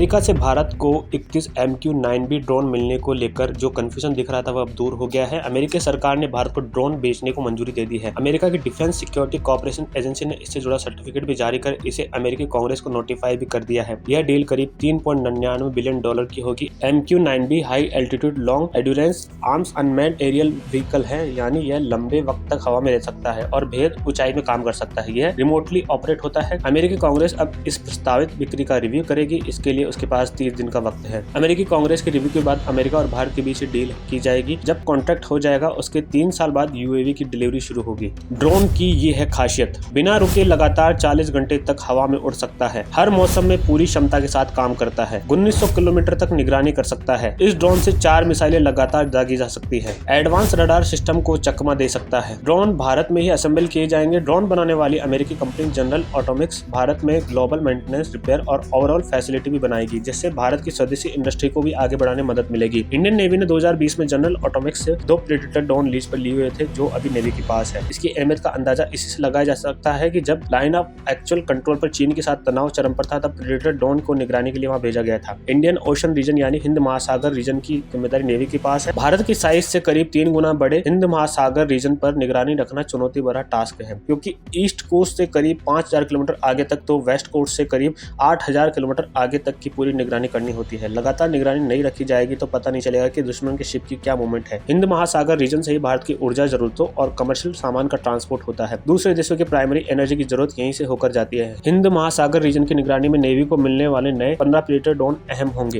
America से भारत को 31 MQ-9B drone मिलने को लेकर जो कंफ्यूजन दिख रहा था वह अब दूर हो गया है। अमेरिकी सरकार ने भारत को ड्रोन बेचने को मंजूरी दे दी है। अमेरिका की डिफेंस सिक्योरिटी कॉर्पोरेशन एजेंसी ने इससे जुड़ा सर्टिफिकेट भी जारी कर इसे अमेरिकी कांग्रेस को नोटिफाई भी कर दिया है। यह डील करीब $3.99 बिलियन की होगी। MQ-9B high altitude long endurance arms unmanned aerial vehicle है, यानी यह लंबे वक्त तक हवा में रह सकता है और बेहद ऊंचाई में काम कर सकता है। यह रिमोटली ऑपरेट होता है। अमेरिकी कांग्रेस अब इस प्रस्तावित बिक्री का रिव्यू करेगी। इसके लिए उसके पास 30 दिन का वक्त है। अमेरिकी कांग्रेस के रिव्यू के बाद अमेरिका और भारत के बीच डील की जाएगी। जब कॉन्ट्रैक्ट हो जाएगा उसके 3 साल बाद UAV की डिलीवरी शुरू होगी। ड्रोन की ये है खासियत, बिना रुके लगातार 40 घंटे तक हवा में उड़ सकता है। हर मौसम में पूरी क्षमता के साथ काम करता है। 1900 किलोमीटर तक निगरानी कर सकता है। इस ड्रोन से 4 मिसाइलें लगातार दागी जा सकती है। एडवांस रडार सिस्टम को चकमा दे सकता है। ड्रोन भारत में ही असेंबल किए जाएंगे। ड्रोन बनाने वाली अमेरिकी कंपनी जनरल ऑटोमिक्स भारत में ग्लोबल मेंटेनेंस, रिपेयर और ओवरऑल फैसिलिटी भी बनाएगी, जिससे भारत की स्वदेशी इंडस्ट्री को भी आगे बढ़ाने में मदद मिलेगी। इंडियन नेवी ने 2020 में जनरल ऑटोमिक्स से 2 प्रेडेटर ड्रोन लीज पर लिए हुए थे, जो अभी नेवी के पास है। इसकी अहमियत का अंदाजा इसी से लगाया जा सकता है कि जब लाइन ऑफ एक्चुअल कंट्रोल पर चीन के साथ तनाव चरम पर था, तब प्रेडेटर ड्रोन को निगरानी के लिए वहां भेजा गया था। इंडियन ओशन रीजन यानी हिंद महासागर रीजन की जिम्मेदारी नेवी के पास है। भारत की साइज से करीब 3 गुना बड़े हिंद महासागर रीजन पर निगरानी रखना चुनौती भरा टास्क है, क्योंकि ईस्ट कोस्ट से करीब 5000 किलोमीटर आगे तक तो वेस्ट कोस्ट से करीब 8000 किलोमीटर आगे तक की पूरी निगरानी करनी होती है। लगातार निगरानी नहीं रखी जाएगी तो पता नहीं चलेगा कि दुश्मन के शिप की क्या मूवमेंट है। हिंद महासागर रीजन से ही भारत की ऊर्जा जरूरतों और कमर्शियल सामान का ट्रांसपोर्ट होता है। दूसरे देशों की प्राइमरी एनर्जी की जरूरत यहीं से होकर जाती है। हिंद महासागर रीजन की निगरानी में नेवी को मिलने वाले नए 15 प्रेडेटर ड्रोन अहम होंगे।